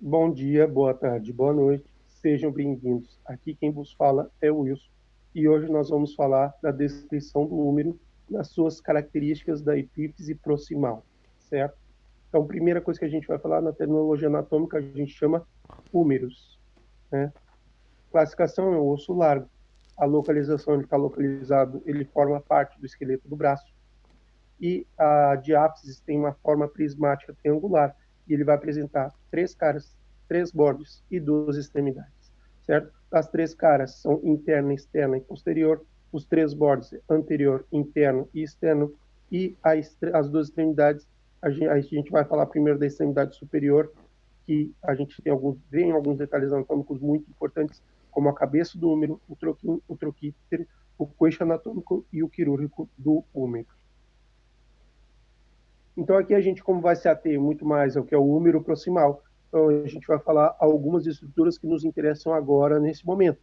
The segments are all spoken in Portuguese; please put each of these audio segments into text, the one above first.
Bom dia, boa tarde, boa noite, sejam bem-vindos. Aqui quem vos fala é o Wilson e hoje nós vamos falar da descrição do número nas suas características da epífise proximal, certo? Então, primeira coisa que a gente vai falar na terminologia anatômica, a gente chama húmeros, né? Classificação é o osso largo. A localização, ele está localizado, ele forma parte do esqueleto do braço. E a diápsis tem uma forma prismática triangular e ele vai apresentar três caras, três bordes e duas extremidades, certo? As três caras são interna, externa e posterior, os três bordes, anterior, interno e externo, e as duas extremidades, a gente vai falar primeiro da extremidade superior, que a gente tem alguns detalhes anatômicos muito importantes, como a cabeça do húmero, o troquíter, o coxo anatômico e o quirúrgico do húmero. Então, aqui a gente, como vai se ater muito mais ao que é o húmero proximal, então a gente vai falar algumas estruturas que nos interessam agora, nesse momento.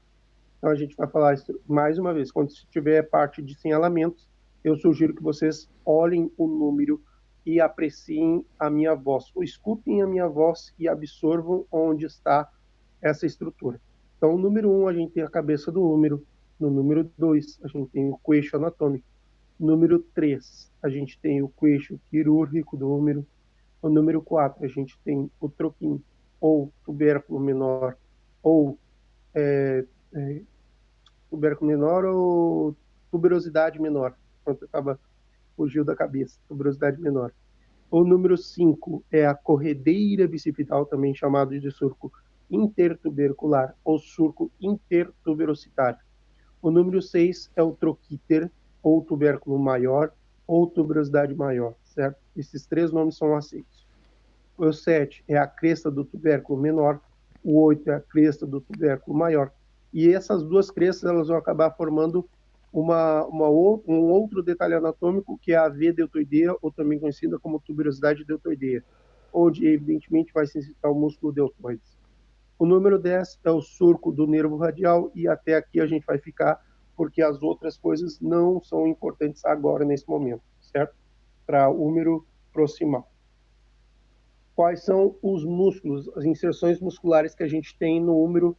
Então, a gente vai falar, mais uma vez, quando tiver parte de assinalamentos, eu sugiro que vocês olhem o número e apreciem a minha voz, ou escutem a minha voz e absorvam onde está essa estrutura. Então, no número 1, a gente tem a cabeça do húmero, no número 2, a gente tem o coxo anatômico, número 3, a gente tem o coxo quirúrgico do húmero. O número 4, a gente tem o troquim, ou tubérculo menor, ou tubérculo menor ou tuberosidade menor. Pronto, fugiu da cabeça, tuberosidade menor. O número 5 é a corredeira bicipital, também chamado de surco intertubercular ou surco intertuberocitário. O número 6 é o troquíter, ou tubérculo maior, ou tuberosidade maior, certo? Esses três nomes são aceitos. O 7 é a cresta do tubérculo menor, o 8 é a cresta do tubérculo maior. E essas duas crestas elas vão acabar formando um outro detalhe anatômico, que é a veia deltoideia, ou também conhecida como tuberosidade deltoideia, onde, evidentemente, vai se incitar o músculo deltoides. O número 10 é o surco do nervo radial, e até aqui a gente vai ficar, porque as outras coisas não são importantes agora, nesse momento, certo? Para o húmero proximal. Quais são os músculos, as inserções musculares que a gente tem no húmero,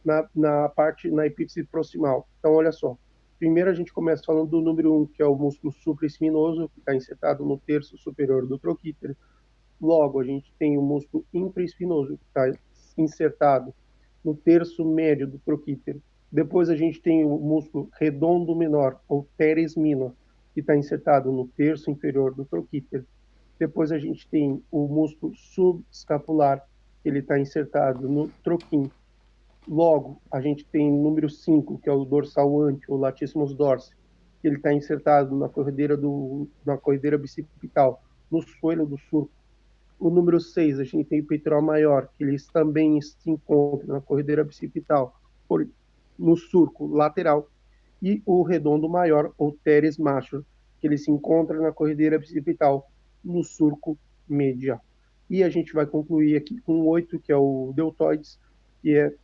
na epífise proximal? Então, olha só. Primeiro, a gente começa falando do número 1, que é o músculo supraespinoso, que está insertado no terço superior do troquíter. Logo, a gente tem o músculo infraespinoso, que está insertado no terço médio do troquíter. Depois, a gente tem o músculo redondo menor, ou teres minor, que está insertado no terço inferior do troquíter. Depois, a gente tem o músculo subescapular, que ele está insertado no troquim. Logo, a gente tem o número 5, que é o dorsal ante, ou latissimus dorsi, que ele está insertado na corredeira bicipital, no suelo do surco. O número 6, a gente tem o peitoral maior, que ele também se encontra na corredeira bicipital, no surco lateral. E o redondo maior, ou teres major, que ele se encontra na corredeira bicipital, no surco medial. E a gente vai concluir aqui com o 8, que é o deltoides, que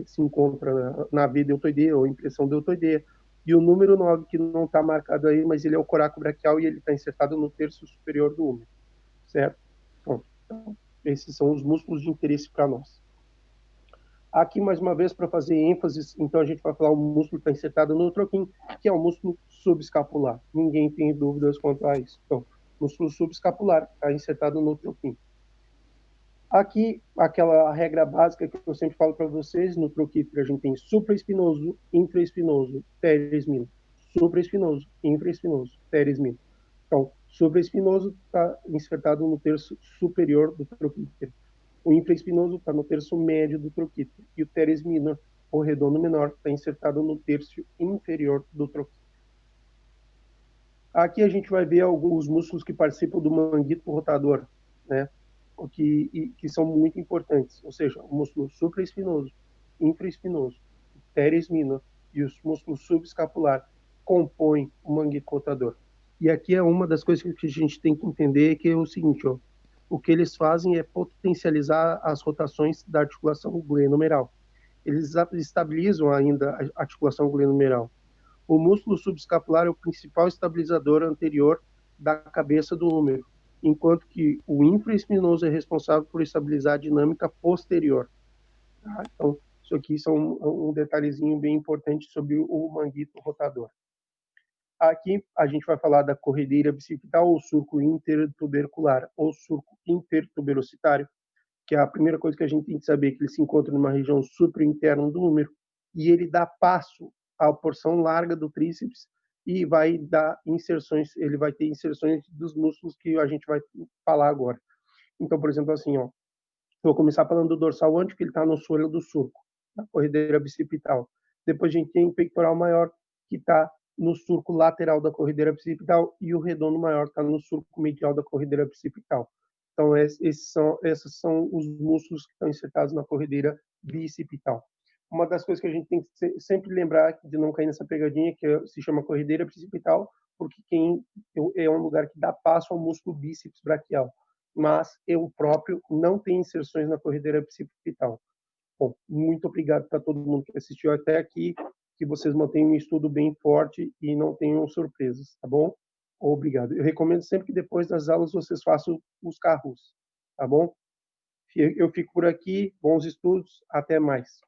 se encontra na veia deltoideia, ou impressão deltoideia. E o número 9, que não está marcado aí, mas ele é o coraco braquial e ele está insertado no terço superior do húmero, certo? Bom, então, esses são os músculos de interesse para nós. Aqui, mais uma vez, para fazer ênfase, então a gente vai falar o músculo que está insertado no troquim, que é o músculo subescapular. Ninguém tem dúvidas quanto a isso. Então, músculo subescapular está insertado no troquim. Aqui, aquela regra básica que eu sempre falo para vocês, no troquíter a gente tem supraespinoso, infraespinoso, teres minor. Supraespinoso, infraespinoso, teres minor. Então, supraespinoso está insertado no terço superior do troquíter. O infraespinoso está no terço médio do troquíter. E o teres minor, ou redondo menor, está insertado no terço inferior do troquíter. Aqui a gente vai ver alguns músculos que participam do manguito rotador, né? Que são muito importantes, ou seja, o músculo supraespinoso, infraespinoso, teres minor e os músculos subescapular compõem o manguito rotador. E aqui é uma das coisas que a gente tem que entender, que é o seguinte, ó, o que eles fazem é potencializar as rotações da articulação glenomeral. Eles estabilizam ainda a articulação glenomeral. O músculo subescapular é o principal estabilizador anterior da cabeça do húmero. enquanto que o infraespinoso é responsável por estabilizar a dinâmica posterior. Tá? Então, isso aqui são um detalhezinho bem importante sobre o manguito rotador. Aqui a gente vai falar da corredeira bicipital ou surco intertubercular ou surco intertuberocitário, que é a primeira coisa que a gente tem que saber, que ele se encontra numa região suprainterna do úmero e ele dá passo à porção larga do tríceps e vai dar inserções, ele vai ter inserções dos músculos que a gente vai falar agora. Então, por exemplo, assim, ó, vou começar falando do dorsal antes, que ele está no solo do surco, na corredeira bicipital. Depois a gente tem o peitoral maior, que está no surco lateral da corredeira bicipital, e o redondo maior está no surco medial da corredeira bicipital. Então, esses são os músculos que estão insertados na corredeira bicipital. Uma das coisas que a gente tem que sempre lembrar de não cair nessa pegadinha, que se chama corredeira bicipital, porque é um lugar que dá passo ao músculo bíceps braquial, mas eu próprio não tenho inserções na corredeira bicipital. Bom, muito obrigado para todo mundo que assistiu até aqui, que vocês mantenham um estudo bem forte e não tenham surpresas, tá bom? Obrigado. Eu recomendo sempre que depois das aulas vocês façam os carros, tá bom? Eu fico por aqui, bons estudos, até mais.